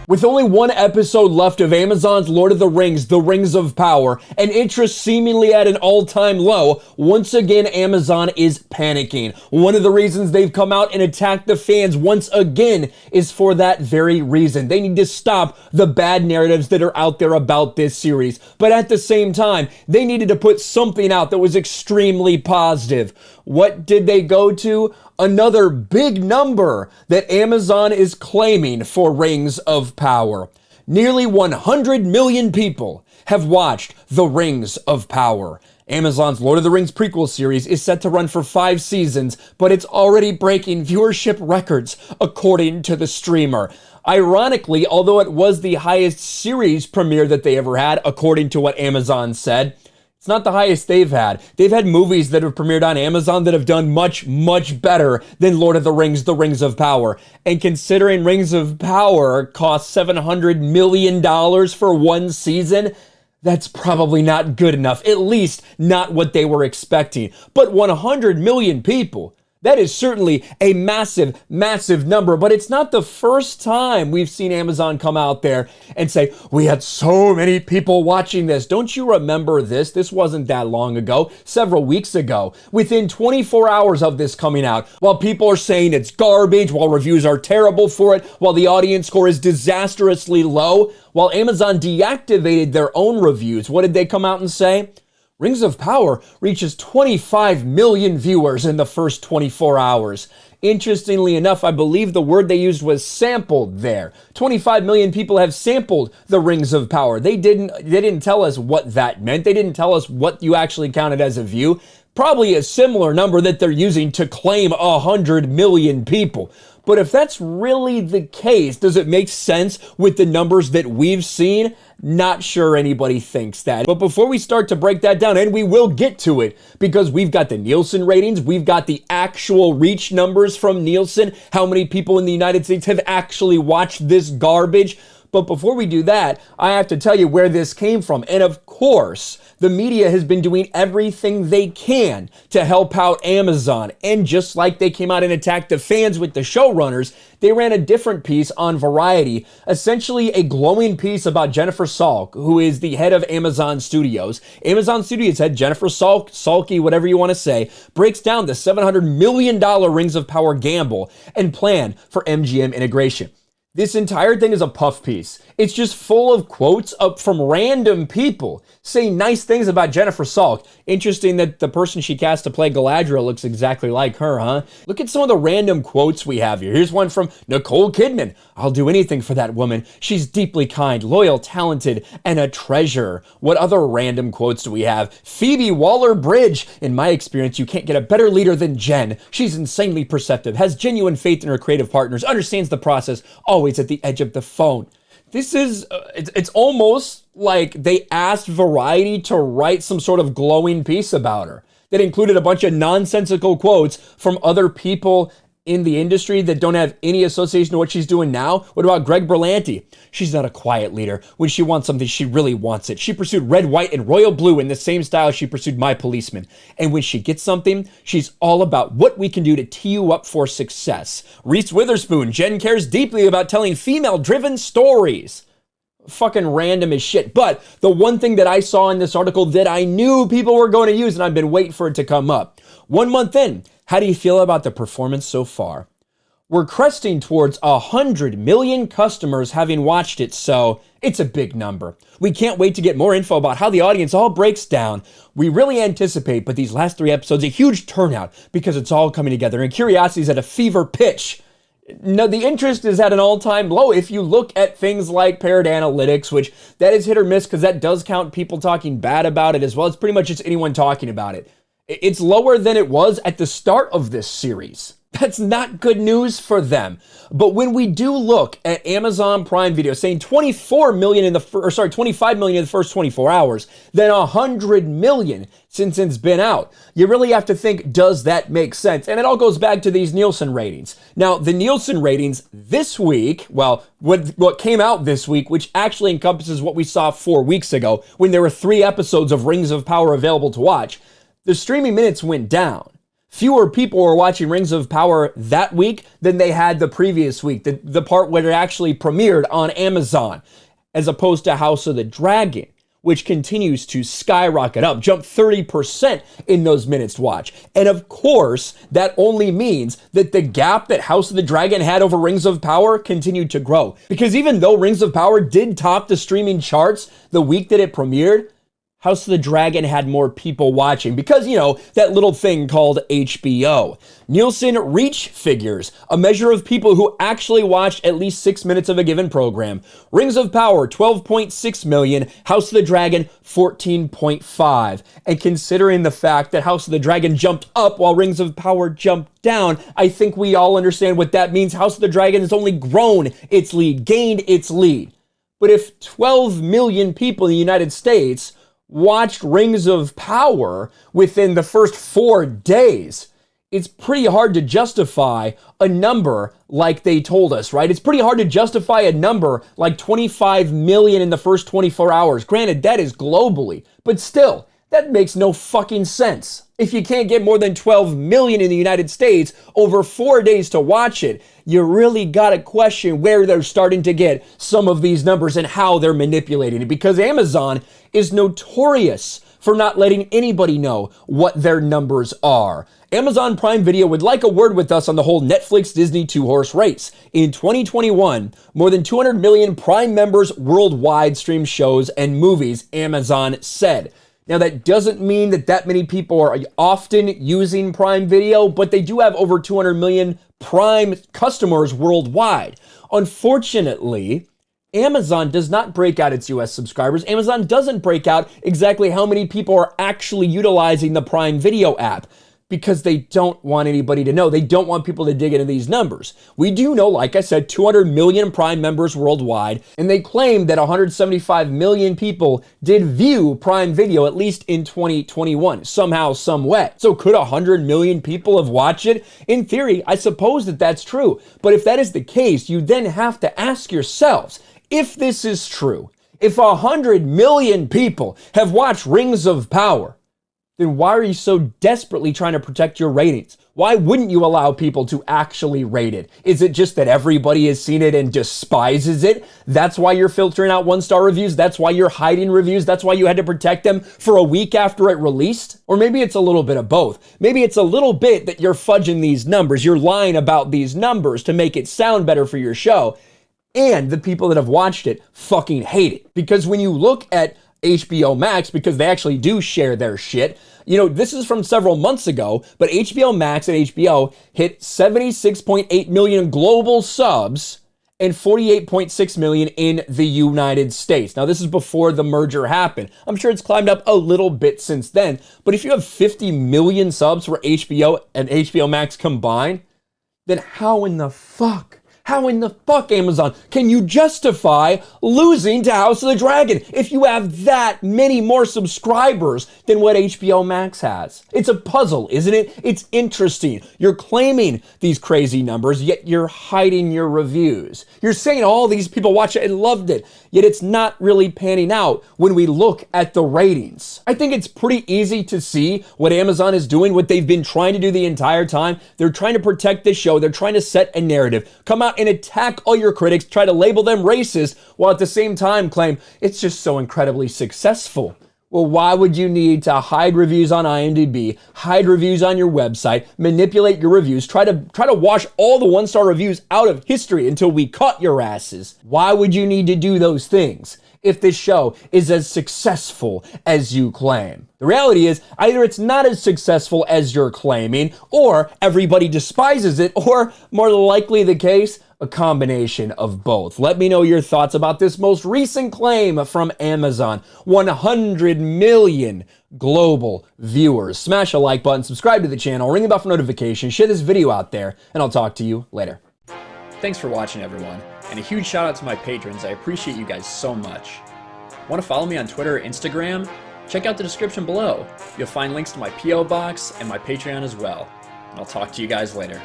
With only one episode left of Amazon's Lord of the Rings of Power, and interest seemingly at an all-time low, once again Amazon is panicking. One of the reasons they've come out and attacked the fans once again is for that very reason. They need to stop the bad narratives that are out there about this series. But at the same time, they needed to put something out that was extremely positive. What did they go to? Another big number that Amazon is claiming for Rings of Power. Nearly 100 million people have watched The Rings of Power. Amazon's Lord of the Rings prequel series is set to run for 5 seasons, but it's already breaking viewership records, according to the streamer. Ironically, although it was the highest series premiere that they ever had, according to what Amazon said, it's not the highest they've had. They've had movies that have premiered on Amazon that have done much, much better than Lord of the Rings of Power. And considering Rings of Power cost $700 million for one season, that's probably not good enough, at least not what they were expecting. But 100 million people, that is certainly a massive, massive number, but it's not the first time we've seen Amazon come out there and say, we had so many people watching this. Don't you remember this? This wasn't that long ago, several weeks ago. Within 24 hours of this coming out, while people are saying it's garbage, while reviews are terrible for it, while the audience score is disastrously low, while Amazon deactivated their own reviews, what did they come out and say? Rings of Power reaches 25 million viewers in the first 24 hours. Interestingly enough, I believe the word they used was sampled there. 25 million people have sampled the Rings of Power. They didn't tell us what that meant. They didn't tell us what you actually counted as a view. Probably a similar number that they're using to claim 100 million people. But if that's really the case, does it make sense with the numbers that we've seen? Not sure anybody thinks that. But before we start to break that down, and we will get to it, because we've got the Nielsen ratings, we've got the actual reach numbers from Nielsen, how many people in the United States have actually watched this garbage. But before we do that, I have to tell you where this came from. And of course, the media has been doing everything they can to help out Amazon. And just like they came out and attacked the fans with the showrunners, they ran a different piece on Variety, essentially a glowing piece about Jennifer Salk, who is the head of Amazon Studios. Amazon Studios head Jennifer Salk, Salky, whatever you want to say, breaks down the $700 million Rings of Power gamble and plan for MGM integration. This entire thing is a puff piece. It's just full of quotes up from random people saying nice things about Jennifer Salk. Interesting that the person she cast to play Galadriel looks exactly like her, huh? Look at some of the random quotes we have here. Here's one from Nicole Kidman. I'll do anything for that woman. She's deeply kind, loyal, talented, and a treasure. What other random quotes do we have? Phoebe Waller-Bridge. In my experience, you can't get a better leader than Jen. She's insanely perceptive, has genuine faith in her creative partners, understands the process, always at the edge of the phone. This is, it's almost like they asked Variety to write some sort of glowing piece about her that included a bunch of nonsensical quotes from other people in the industry that don't have any association to what she's doing now. What about Greg Berlanti? She's not a quiet leader. When she wants something, she really wants it. She pursued red, white, and royal blue in the same style she pursued My Policeman. And when she gets something, she's all about what we can do to tee you up for success. Reese Witherspoon, Jen cares deeply about telling female-driven stories. Fucking random as shit. But the one thing that I saw in this article that I knew people were going to use, and I've been waiting for it to come up. 1 month in, how do you feel about the performance so far? We're cresting towards 100 million customers having watched it, so it's a big number. We can't wait to get more info about how the audience all breaks down. We really anticipate, but these last 3 episodes, a huge turnout because it's all coming together and curiosity is at a fever pitch. No, the interest is at an all-time low. If you look at things like paired analytics, which that is hit or miss because that does count people talking bad about it as well. It's pretty much just anyone talking about it. It's lower than it was at the start of this series. That's not good news for them. But when we do look at Amazon Prime Video saying 25 million in the first 24 hours, then 100 million since it's been out, you really have to think, does that make sense? And it all goes back to these Nielsen ratings. Now, the Nielsen ratings this week, well, what came out this week, which actually encompasses what we saw 4 weeks ago when there were 3 episodes of Rings of Power available to watch, the streaming minutes went down. fewer people were watching Rings of Power that week than they had the previous week, the part where it actually premiered on Amazon, as opposed to House of the Dragon, which continues to skyrocket up, jump 30% in those minutes watched. And of course, that only means that the gap that House of the Dragon had over Rings of Power continued to grow. Because even though Rings of Power did top the streaming charts the week that it premiered, House of the Dragon had more people watching because, you know, that little thing called HBO. Nielsen reach figures, a measure of people who actually watched at least 6 minutes of a given program. Rings of Power, 12.6 million. House of the Dragon, 14.5. And considering the fact that House of the Dragon jumped up while Rings of Power jumped down, I think we all understand what that means. House of the Dragon has only grown its lead, gained its lead. But if 12 million people in the United States watched Rings of Power within the first 4 days, it's pretty hard to justify a number like they told us, right? It's pretty hard to justify a number like 25 million in the first 24 hours. Granted, that is globally, but still, that makes no fucking sense. If you can't get more than 12 million in the United States over 4 days to watch it, you really gotta question where they're starting to get some of these numbers and how they're manipulating it, because Amazon is notorious for not letting anybody know what their numbers are. Amazon Prime Video would like a word with us on the whole Netflix Disney two-horse race. In 2021, more than 200 million Prime members worldwide streamed shows and movies, Amazon said. Now, that doesn't mean that many people are often using Prime Video, but they do have over 200 million Prime customers worldwide. Unfortunately, Amazon does not break out its US subscribers. Amazon doesn't break out exactly how many people are actually utilizing the Prime Video app, because they don't want anybody to know. They don't want people to dig into these numbers. We do know, like I said, 200 million Prime members worldwide, and they claim that 175 million people did view Prime Video, at least in 2021, somehow, some way. So could 100 million people have watched it? In theory, I suppose that that's true. But if that is the case, you then have to ask yourselves, if this is true, if 100 million people have watched Rings of Power, then why are you so desperately trying to protect your ratings? Why wouldn't you allow people to actually rate it? Is it just that everybody has seen it and despises it? That's why you're filtering out 1-star reviews? That's why you're hiding reviews? That's why you had to protect them for a week after it released? Or maybe it's a little bit of both. Maybe it's a little bit that you're fudging these numbers. You're lying about these numbers to make it sound better for your show. And the people that have watched it fucking hate it. Because when you look at HBO Max, because they actually do share their shit. You know, this is from several months ago, but HBO Max and HBO hit 76.8 million global subs and 48.6 million in the United States. Now, this is before the merger happened. I'm sure it's climbed up a little bit since then, but if you have 50 million subs for HBO and HBO Max combined, then how in the fuck, Amazon, can you justify losing to House of the Dragon if you have that many more subscribers than what HBO Max has? It's a puzzle, isn't it? It's interesting. You're claiming these crazy numbers, yet you're hiding your reviews. You're saying all these people watched it and loved it, yet it's not really panning out when we look at the ratings. I think it's pretty easy to see what Amazon is doing, what they've been trying to do the entire time. They're trying to protect this show. They're trying to set a narrative. Come out and attack all your critics, try to label them racist, while at the same time claim it's just so incredibly successful. Well, why would you need to hide reviews on IMDb, hide reviews on your website, manipulate your reviews, try to wash all the 1-star reviews out of history until we caught your asses? Why would you need to do those things if this show is as successful as you claim? The reality is, either it's not as successful as you're claiming, or everybody despises it, or more likely the case, a combination of both. Let me know your thoughts about this most recent claim from Amazon. 100 million global viewers. Smash a like button, subscribe to the channel, ring the bell for notifications, share this video out there, and I'll talk to you later. Thanks for watching, everyone, and a huge shout out to my patrons. I appreciate you guys so much. Want to follow me on Twitter or Instagram? Check out the description below. You'll find links to my PO box and my Patreon as well. And I'll talk to you guys later.